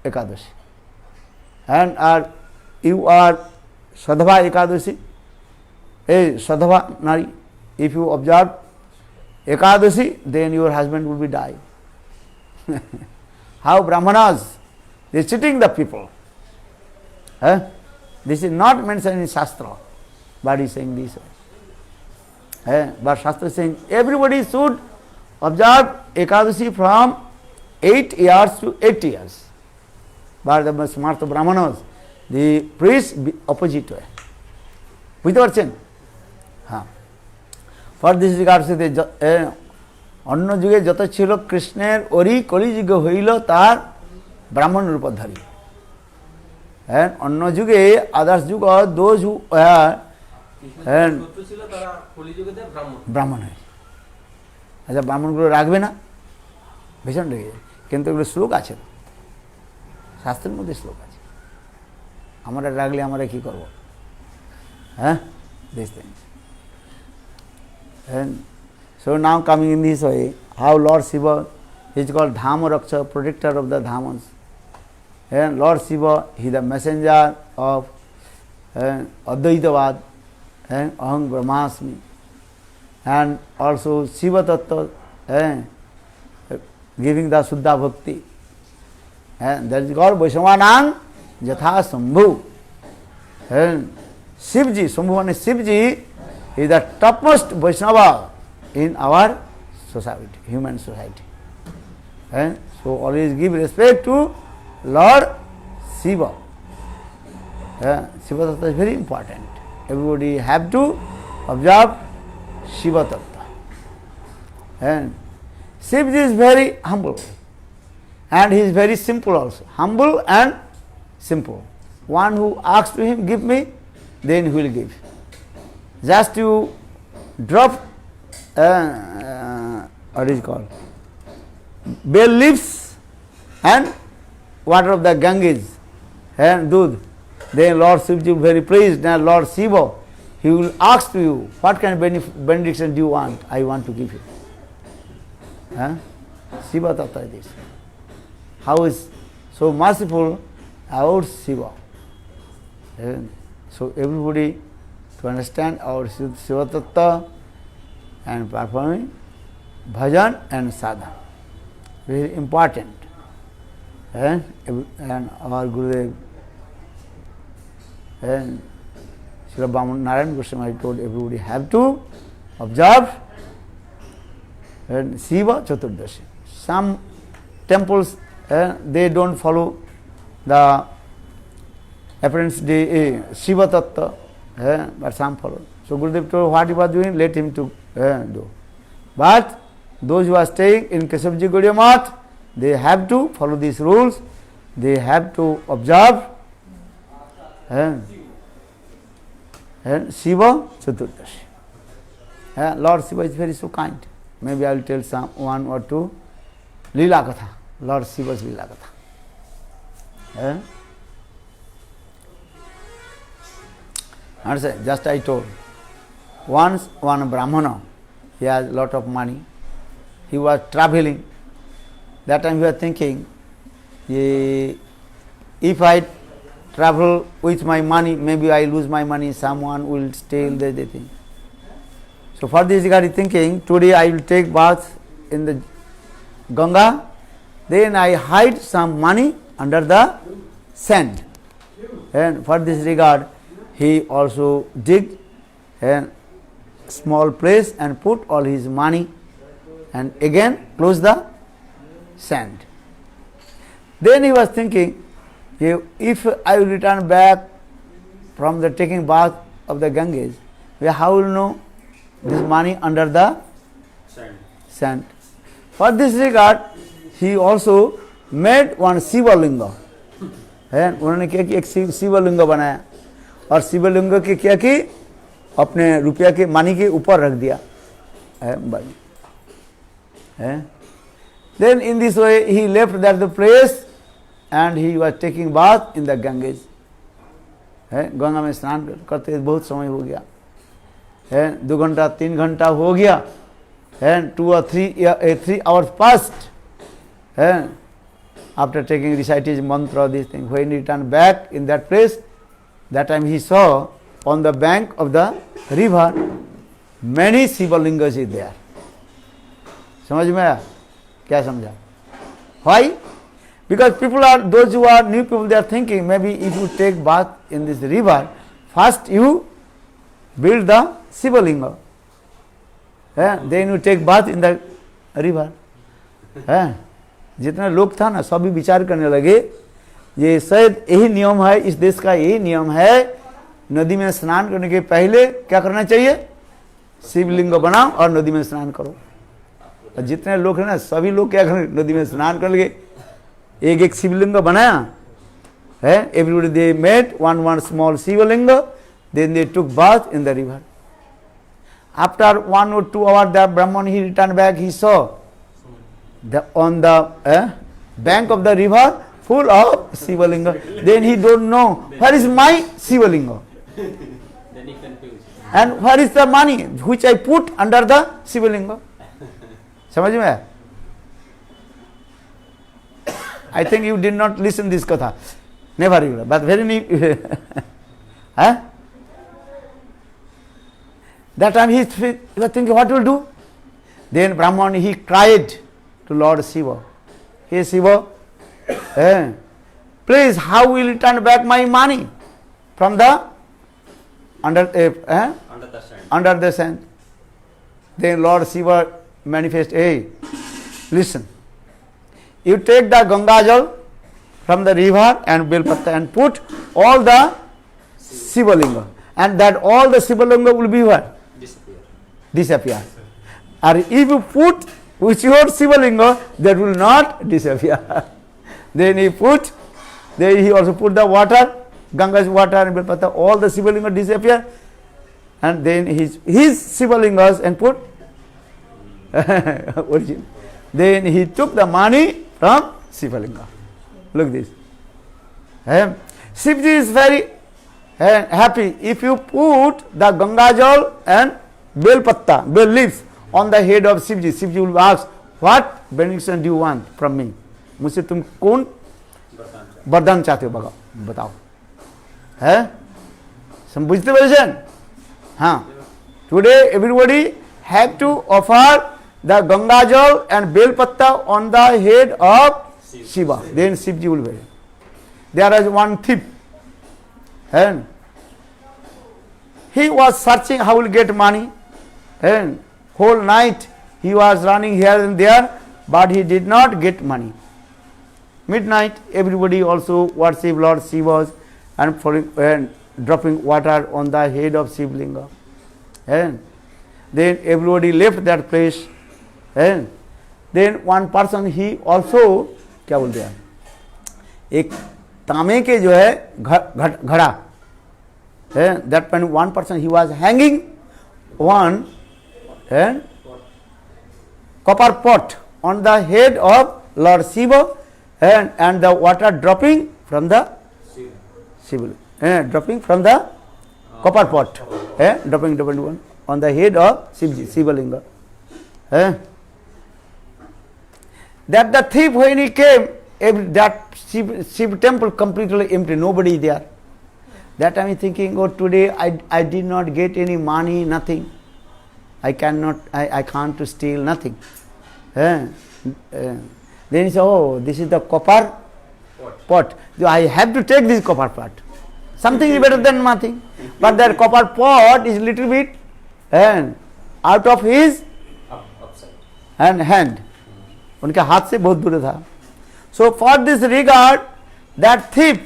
Ekadashi. And you are Sadhava Ekadashi, Sadhava Nari. If you observe Ekadashi, then your husband will be die. How Brahmanas, they are cheating the people. This is not mentioned in Shastra, but he is saying this way. But Shastra is saying everybody should observe Ekadashi from 8 years to 80 years. But the smart Brahmanas, they preach opposite way. বুঝতে পারছেন? For this regard, অন্য যুগে যত ছিল কৃষ্ণের ওরি কলিযুগে হইল তার ব্রাহ্মণ রূপধারী। অন্য যুগে আদার্স যুগ দোজ হু ব্রাহ্মণ হয়। আচ্ছা, ব্রাহ্মণগুলো রাখবে না? ভীষণ রেগে যায়। কিন্তু এগুলো শ্লোক আছে, শাস্ত্রের মধ্যে শ্লোক আছে। আমরা রাখলে আমরা কি করবো? These things. And so now coming in this way, how Lord Shiva is called Dhama Raksha, protector of the Dhamas. And Lord Shiva, he is the messenger of Advaitavad, Aham Brahmasmi. And also Shiva Tattva, giving the Suddha Bhakti. And that is called Vaishnavanang Jatha Sambhu. And Shivji, Sambhu and Shivji is the topmost Vaishnava in our society, human society. So always give respect to Lord Shiva. Shiva Tattva is very important. Everybody have to observe Shiva Tattva. And Shivji is very humble. And he is very simple also. Humble and simple. One who asks to him, give me, then he will give. Just you drop what is called bell leaves and water of the Ganges and Dudh, then Lord Shivji will be very pleased. And Lord Shiva, he will ask to you, what kind of benediction do you want? I want to give you. Shiva Tattva is this. How is so merciful our Shiva. So everybody to understand our Shiva Tattva and performing bhajan and sadhana. Very important. And our Gurudev and Srila Narayan Goswami told everybody have to observe and Shiva Chaturdashi. Some temples they don't follow the appearance day Shiva Tattva, but some follow. So Gurudev told what he was doing, let him to do. But those who are staying in Keshavji Gaudiya Math, they have to follow these rules. They have to observe Shiva Chaturdashi. Lord Shiva is very so kind. Maybe I will tell some one or two Leela Katha. Lord Shiva's Leela Katha. Just I told. Once one Brahmana, he has a lot of money. He was traveling. That time he was thinking, if I travel with my money, maybe I lose my money, someone will steal the thing. So for this regard, he thinking, today I will take bath in the Ganga, then I hide some money under the sand. And for this regard, he also dig a small place and put all his money and again close the sand. Then he was thinking, if I will return back from the taking bath of the Ganges, how will know this money under the sand? For this regard, he also made one Shiva Linga. उन्होंने क्या कि एक शिवलिंग बनाया और शिवलिंग के क्या कि अपने रुपया के मानी के ऊपर रख दिया है. Then in this way he left that the place and he was taking bath in the Ganges. है गंगा में स्नान करते बहुत समय हो गया है, 2 घंटा 3 घंटा हो गया है, 2 or 3 hours passed. After taking recited mantra, this thing, when he returned back in that place, that time he saw on the bank of the river many Shivalingas is there. समझ में आया? क्या समझा? Why? Because people are, those who are new people, they are thinking maybe if you take bath in this river, first you build the Shivalinga, then you take bath in the river. जितना लोग था ना सभी विचार करने लगे ये शायद यही नियम है, इस देश का यही नियम है, नदी में स्नान करने के पहले क्या करना चाहिए? शिवलिंग बनाओ और नदी में स्नान करो. और जितने लोग हैं ना सभी लोग क्या करें? नदी में स्नान कर लगे, एक एक शिवलिंग बनाया है. Everybody they made one small Shivling, then they took bath in the river. After 1 or 2 hours, the Brahman, he returned back, he saw on the bank of the river full of Shivalinga. Then he don't know where is my Shivalinga Then he confused. and where is the money which I put under the Shivalinga. समझ में आया? I think you did not listen this katha. Never you, but very new. That time he was thinking what will do. Then Brahman, he cried to Lord Shiva, hey Shiva, please, how will you return back my money from the under the sand? Then Lord Shiva manifest, hey, listen, you take the Ganga Jal from the river and Belpatta and put all the Shivalinga, and that all the Shivalinga will be what? Disappear. Or if you put which your Shivalinga, that will not disappear. Then he also put the water, Ganga's water and Belpatta, all the Shivalinga disappear, and then his Shivalingas and put origin. Then he took the money from Shivalinga. Look this. Shivji is very happy. If you put the Ganga Jal and Belpatta, bell leaves on the head of Shivji, Shivji will ask, what benediction do you want from me? मुझसे तुम कौन वरदान चाहते हो बताओ. है समझते भजन? हाँ. Today everybody have to offer the Ganga Jal and Belpatta on the head of Shiva. Then Shivji will be. There is one thief, and he was searching how will get money, and whole night he was running here and there, but he did not get money. Midnight, everybody also worship Lord Shiva and dropping water on the head of Shivlinga. And then everybody left that place. And then one person, he also क्या बोलते हैं, एक तांबे के जो है घड़ा है, that one person, he was hanging one copper pot on the head of Lord Shiva, and the water dropping from the Shiva, dropping from the copper pot, dropping on the head of Shivalinga. That the thief, when he came, that Shiv temple completely empty, nobody there. That time he thinking, oh, today I did not get any money, nothing. I cannot, I can't to steal nothing. Then he said, oh, this is the copper pot. So I have to take this copper pot. Something is better than nothing. But that copper pot is little bit out of his hand. उनके हाथ से बहुत दूर था. So for this regard, that thief,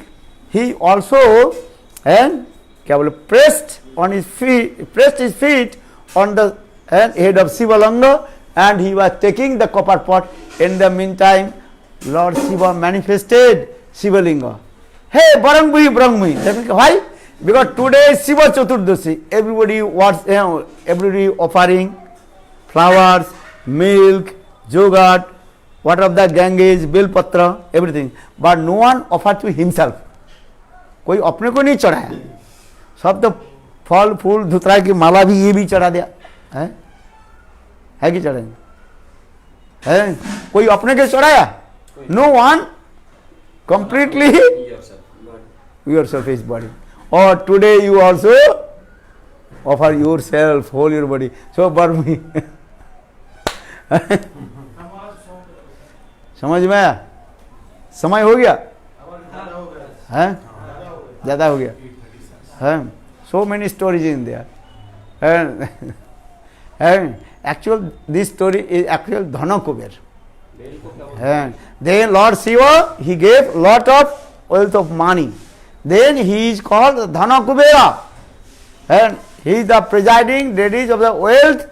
he also क्या बोले, pressed his feet on the head of Shivalanga, and he was taking the copper pot. In the meantime, Lord Shiva manifested Shivalinga. Hey, Brangmui. Why? Because today is Shiva Chaturdashi. Everybody offering flowers, milk, yogurt, water of the Ganges, Bilpatra, everything. But no one offered to himself. कोई अपने को नहीं चढ़ाया. सब तो फल फूल धुतरा की माला भी ये भी चढ़ा दिया है कि चढ़ाए है? कोई अपने के चढ़ाया? No one. Completely yourself is body. Or today you also offer yourself, whole your body. So burn me. समझ में आया? समय हो गया है? ज़्यादा हो गया है? So many stories in there. And actual this story is actual Dhana Kuber. And then Lord Shiva, he gave lot of wealth of money. Then he is called Dhana Kubera. And he is the presiding deity of the wealth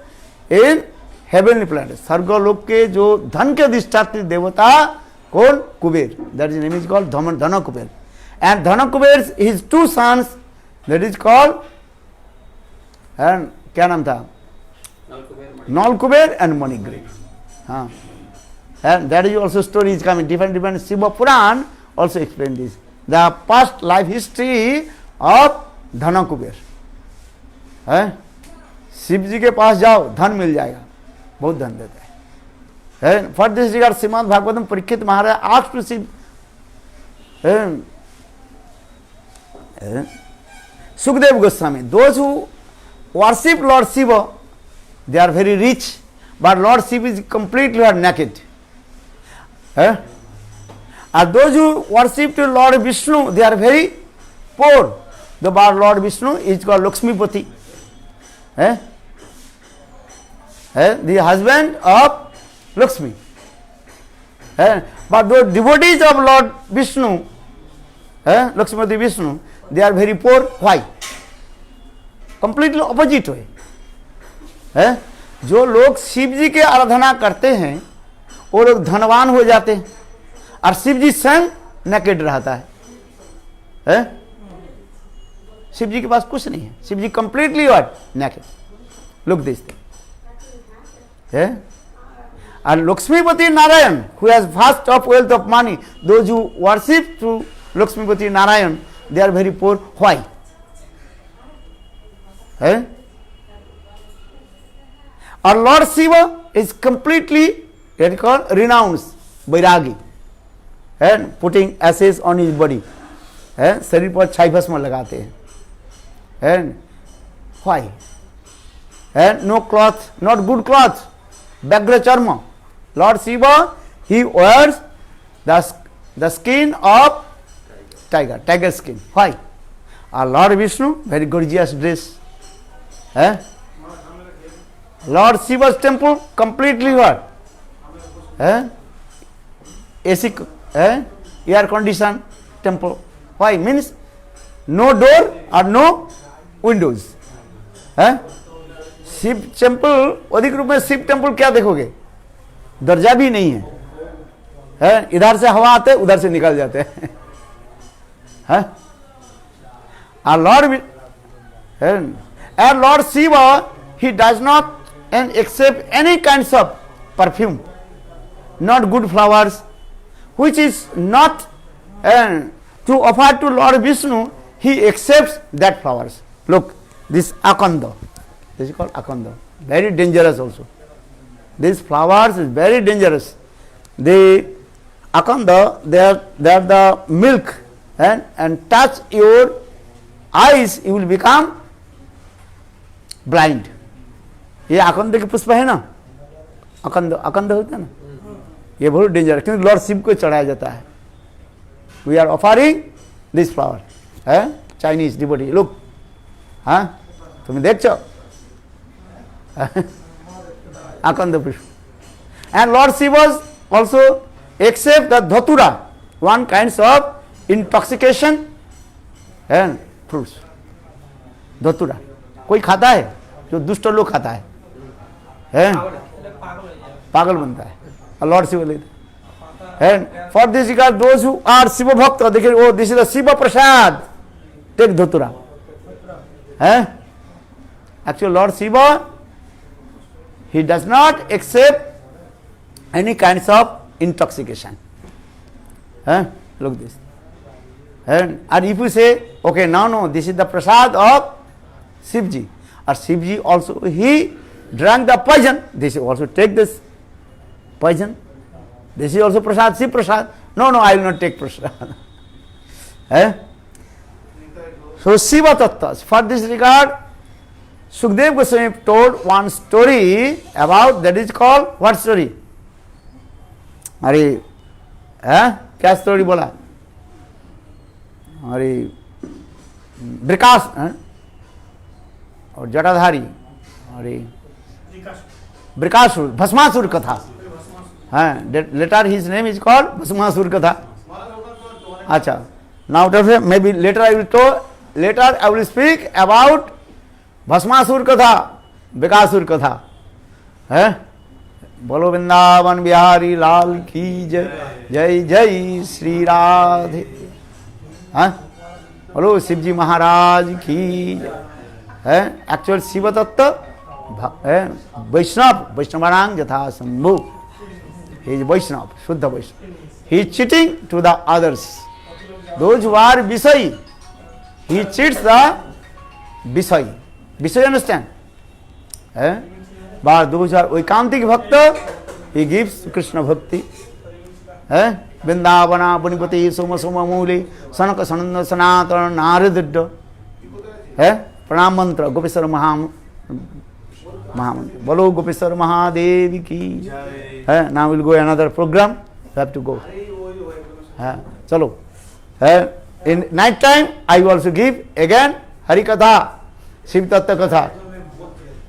in heavenly planet. Sarga lok के जो धन के अधिष्ठात्री देवता कौन? Kuber. That is name is called Dhana Kuber. And Dhana Kuber, his two sons, that is called, and क्या नाम था? Nal Kuber and Manigri. And that is also story is coming. Different Shiva Puran also explain this. The past life history of Dhana Kuber. Shiv जी के पास जाओ, धन मिल जाएगा, बहुत धन देता है. For this regard, Srimad Bhagavatam, Parikshit Maharaj asked to Shiv, Sukdev Goswami, those who worship Lord Shiva, they are very rich, but Lord Shiva is completely naked. And those who worship to Lord Vishnu, they are very poor. The Lord Vishnu is called Lakshmipati. The husband of Lakshmi. But those devotees of Lord Vishnu, Lakshmipati Vishnu, they are very poor. Why? Completely opposite way. जो लोग शिव जी के आराधना करते हैं वो लोग धनवान हो जाते हैं और शिव जी स्वयं नेकेड रहता है. शिव जी के पास कुछ नहीं है. Shiv ji completely what? Naked. Look this thing. And Lakshmipati Narayan, who has vast of wealth of money, those who worship to Lakshmipati Narayan, they are very poor. Why? Our Lord Shiva is completely renounced, Vairagi, and putting ashes on his body. शरीर पर छाई भस्म लगाते हैं. And why? And no cloth, not good cloth, Bagra Charma. Lord Shiva, he wears the skin of tiger skin. Why? Our Lord Vishnu, very gorgeous dress. Lord Shiva's temple, completely what? AC, air conditioned temple. Why? Means no door or no windows. Shiva temple, अधिक रूप में Shiv temple क्या देखोगे? दरजा भी नहीं है. इधर से हवा आते उधर से निकल जाते हैं. And Lord Shiva, he does not accept any kinds of perfume, not good flowers, which is not to offer to Lord Vishnu. He accepts that flowers. Look, this Akanda. This is called Akanda. Very dangerous also. These flowers is very dangerous. The Akanda, they are the milk, and touch your eyes, you will become blind. ये आकंद के पुष्प है ना, अकंद अकंद होता है ना, ये बहुत डेंजर है क्योंकि लॉर्ड शिव को चढ़ाया जाता है. We are offering this flower है चाइनीज डिवोटी. लुक, हाँ तुम्हें देख चो आकंद पुष्प. And lord Shiva was also accept the dhatura, one kinds of intoxication and fruits. Dhatura कोई खाता है, जो दुष्ट लोग खाता है पागल बनता है, और लॉर्ड शिव लेते. And for this regard, those who are Shiva Bhakta, they can, oh, this is a Shiva Prasad, take Dhatura. Actually, Lord Shiva, he does not accept any kinds of intoxication. Look this. And if you say, okay, no, this is the Prasad of Shivji, or Shivji also, he drank the poison, this also take this poison. This is also prasad, Shiv prasad. No, I will not take prasad. So Shiva Tattvas. For this regard, Sukdev Goswami told one story about, that is called, what story? अरे क्या story बोला? अरे विकास और जटाधारी, अरे विकासुर, भस्मासुर कथा. Later his name is called Bhasmasur Katha. Acha. Now maybe later I will speak about Bhasmasur Katha, Vikasur Katha. Bolo Vrindavan Bihari Lal ki jai, jai jai Sri Radhe. Bolo Shivji Maharaj ki jai. Actual Shiva Tattva, Vaishnavarang Jatha Sambhu. He is Vaishnava, Shuddha Vaishnava. He is cheating to the others. Those who are Visai, he cheats the Visai. Visai, understand? But those who are Vaikantik Bhakta, he gives Krishna Bhakti. Vrindavana, Punipati, Soma Soma Muli, Sanaka Sananda Sanatana, Naradidda. Pranam Mantra, Gopeswara Mahamantra. Bolo Gopeswara Mahadevi ki. Now we will go another program. We have to go. Chalo. In night time, I will also give again Hari Katha, Shiv Tattva Katha.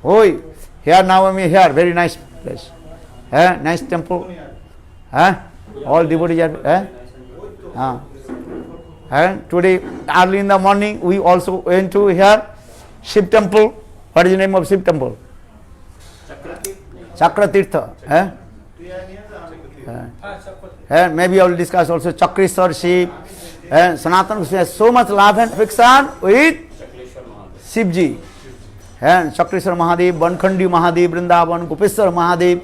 Oi, here now I am here, very nice place. Nice temple. All devotees are. Today, early in the morning, we also went to here, Shiv temple. What is the name of Shiv temple? Chakratirtha. Maybe I will discuss also Chakreshwar Shiv. Sanatana Goswami has so much love and affection with Shivji. Chakreshwar Mahadev, Bankhandi Mahadev, Vrindavan, Gopeshwar Mahadev.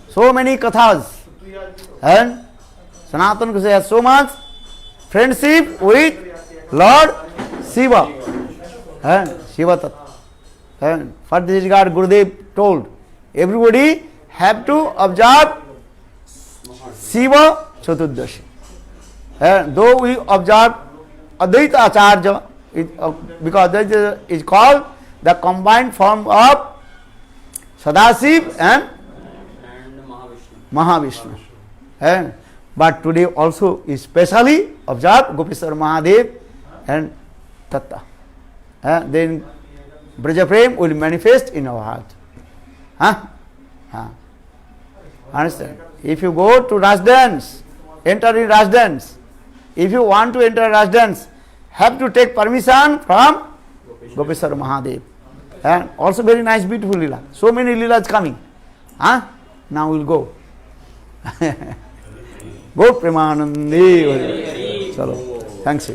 So many kathas. And Sanatana Goswami has so much friendship with Lord Shiva. Shiva Tattva. For this regard, Gurudev told, everybody have to observe Shiva Chaturdashi. Though we observe Advaita Acharya, because Advaita is called the combined form of Sadashiv and Mahavishnu. But today also especially observe Gopeshwar Mahadev and Tattva. Then Braja Prem will manifest in our heart. Understand? If you go to Ras dance, enter in Ras dance. If you want to enter Ras dance, have to take permission from Gopeshwar Mahadev. And also very nice, beautiful lila. So many lilas coming. Now we will go. Go Premanandi. Chalo. Thanks.